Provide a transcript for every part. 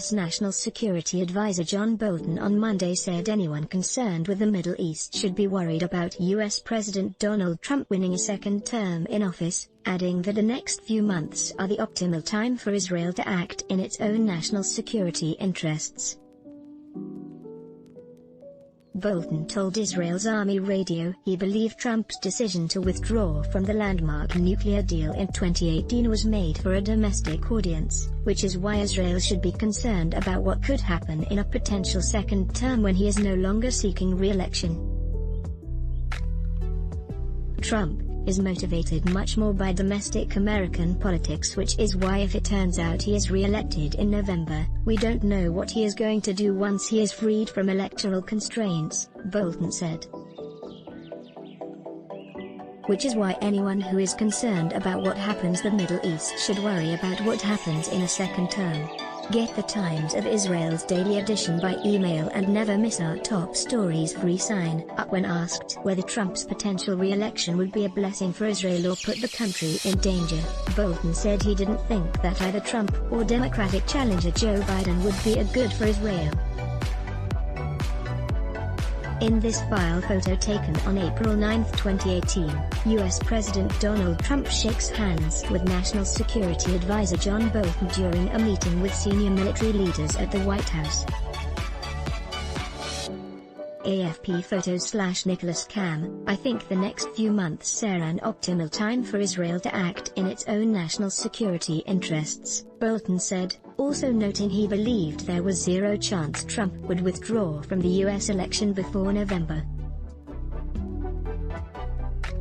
U.S. National Security Advisor John Bolton on Monday said anyone concerned with the Middle East should be worried about U.S. President Donald Trump winning a second term in office, adding that the next few months are the optimal time for Israel to act in its own national security interests. Bolton told Israel's Army radio he believed Trump's decision to withdraw from the landmark nuclear deal in 2018 was made for a domestic audience, which is why Israel should be concerned about what could happen in a potential second term when he is no longer seeking re-election. Trump is motivated much more by domestic American politics, which is why if it turns out he is re-elected in November, we don't know what he is going to do once he is freed from electoral constraints, Bolton said. Which is why anyone who is concerned about what happens in the Middle East should worry about what happens in a second term. Get the Times of Israel's daily edition by email and never miss our top stories. Free sign up when asked whether Trump's potential re-election would be a blessing for Israel or put the country in danger, Bolton said he didn't think that either Trump or Democratic challenger Joe Biden would be a good for Israel. In this file photo taken on April 9, 2018, U.S. President Donald Trump shakes hands with National Security Advisor John Bolton during a meeting with senior military leaders at the White House. AFP photo/Nicholas Cam, I think the next few months are an optimal time for Israel to act in its own national security interests, Bolton said, also noting he believed there was zero chance Trump would withdraw from the U.S. election before November.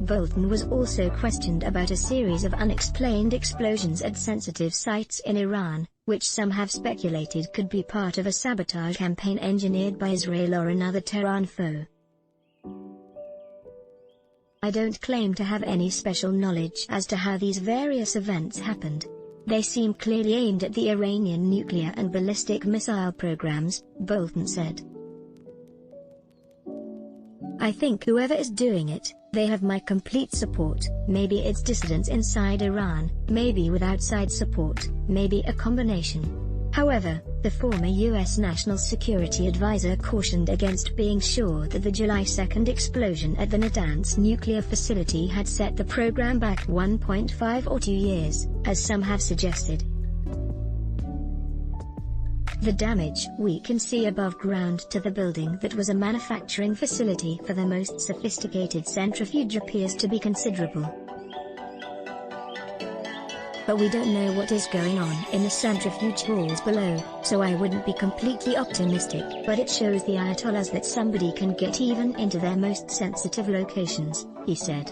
Bolton was also questioned about a series of unexplained explosions at sensitive sites in Iran, which some have speculated could be part of a sabotage campaign engineered by Israel or another Tehran foe. I don't claim to have any special knowledge as to how these various events happened. They seem clearly aimed at the Iranian nuclear and ballistic missile programs, Bolton said. I think whoever is doing it, they have my complete support. Maybe it's dissidents inside Iran, maybe with outside support, maybe a combination. However, the former U.S. National Security Advisor cautioned against being sure that the July 2 explosion at the Natanz nuclear facility had set the program back 1.5 or 2 years, as some have suggested. The damage we can see above ground to the building that was a manufacturing facility for the most sophisticated centrifuge appears to be considerable. But we don't know what is going on in the centrifuge halls below, so I wouldn't be completely optimistic. But it shows the Ayatollahs that somebody can get even into their most sensitive locations, he said.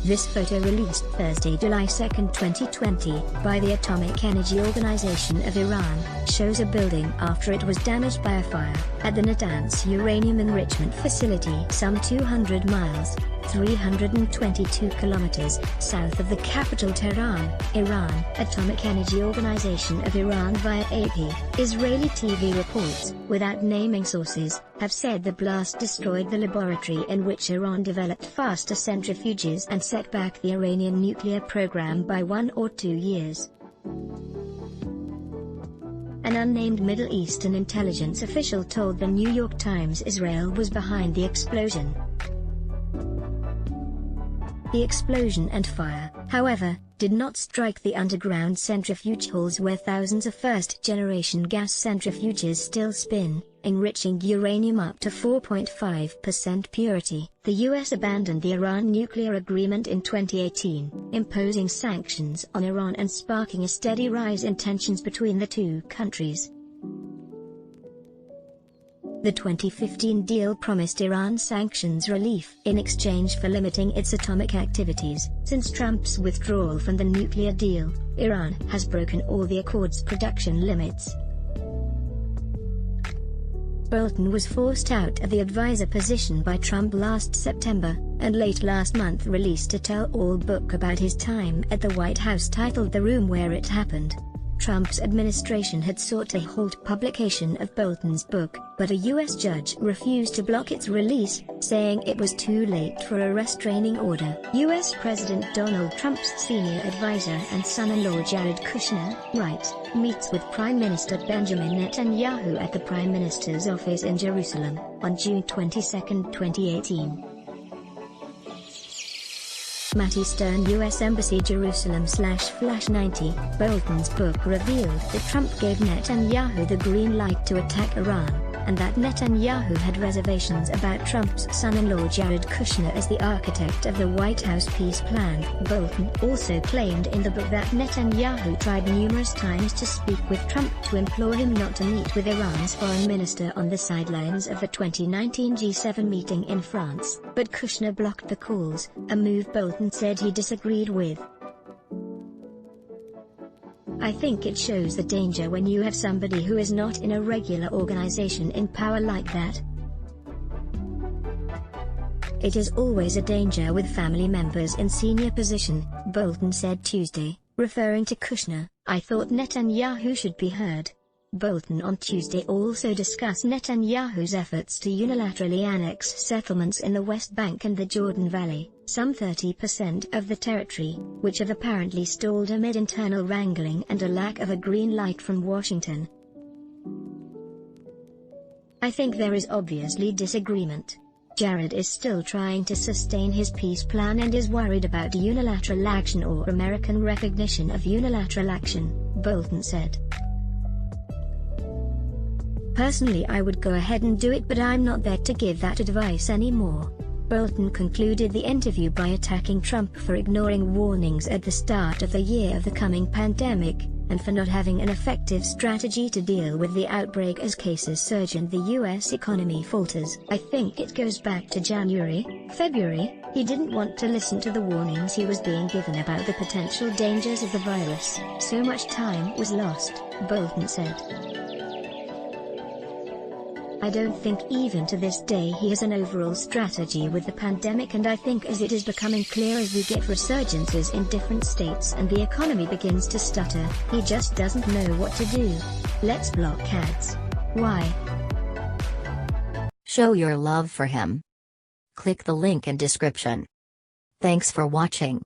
This photo released Thursday, July 2, 2020, by the Atomic Energy Organization of Iran, shows a building after it was damaged by a fire at the Natanz uranium enrichment facility some 200 miles, 322 kilometers, south of the capital Tehran, Iran. Atomic Energy Organization of Iran via AP, Israeli TV reports, without naming sources, have said the blast destroyed the laboratory in which Iran developed faster centrifuges and set back the Iranian nuclear program by 1 or 2 years. An unnamed Middle Eastern intelligence official told the New York Times Israel was behind the explosion. The explosion and fire, however, did not strike the underground centrifuge halls where thousands of first-generation gas centrifuges still spin, enriching uranium up to 4.5% purity. The U.S. abandoned the Iran nuclear agreement in 2018, imposing sanctions on Iran and sparking a steady rise in tensions between the two countries. The 2015 deal promised Iran sanctions relief in exchange for limiting its atomic activities. Since Trump's withdrawal from the nuclear deal, Iran has broken all the accord's production limits. Bolton was forced out of the advisor position by Trump last September, and late last month released a tell-all book about his time at the White House titled The Room Where It Happened. Trump's administration had sought to halt publication of Bolton's book, but a U.S. judge refused to block its release, saying it was too late for a restraining order. U.S. President Donald Trump's senior advisor and son-in-law Jared Kushner, writes, meets with Prime Minister Benjamin Netanyahu at the Prime Minister's office in Jerusalem, on June 22, 2018. Matty Stern, U.S. Embassy Jerusalem/Flash90, Bolton's book revealed that Trump gave Netanyahu the green light to attack Iran, and that Netanyahu had reservations about Trump's son-in-law Jared Kushner as the architect of the White House peace plan. Bolton also claimed in the book that Netanyahu tried numerous times to speak with Trump to implore him not to meet with Iran's foreign minister on the sidelines of the 2019 G7 meeting in France, but Kushner blocked the calls, a move Bolton said he disagreed with. I think it shows the danger when you have somebody who is not in a regular organization in power like that. It is always a danger with family members in senior position, Bolton said Tuesday, referring to Kushner. I thought Netanyahu should be heard. Bolton on Tuesday also discussed Netanyahu's efforts to unilaterally annex settlements in the West Bank and the Jordan Valley, some 30% of the territory, which have apparently stalled amid internal wrangling and a lack of a green light from Washington. I think there is obviously disagreement. Jared is still trying to sustain his peace plan and is worried about unilateral action or American recognition of unilateral action, Bolton said. Personally, I would go ahead and do it, but I'm not there to give that advice anymore. Bolton concluded the interview by attacking Trump for ignoring warnings at the start of the year of the coming pandemic, and for not having an effective strategy to deal with the outbreak as cases surge and the U.S. economy falters. I think it goes back to January, February. He didn't want to listen to the warnings he was being given about the potential dangers of the virus. So much time was lost, Bolton said. I don't think even to this day he has an overall strategy with the pandemic, and I think as it is becoming clear as we get resurgences in different states and the economy begins to stutter, he just doesn't know what to do. Let's block ads. Why? Show your love for him. Click the link in description. Thanks for watching.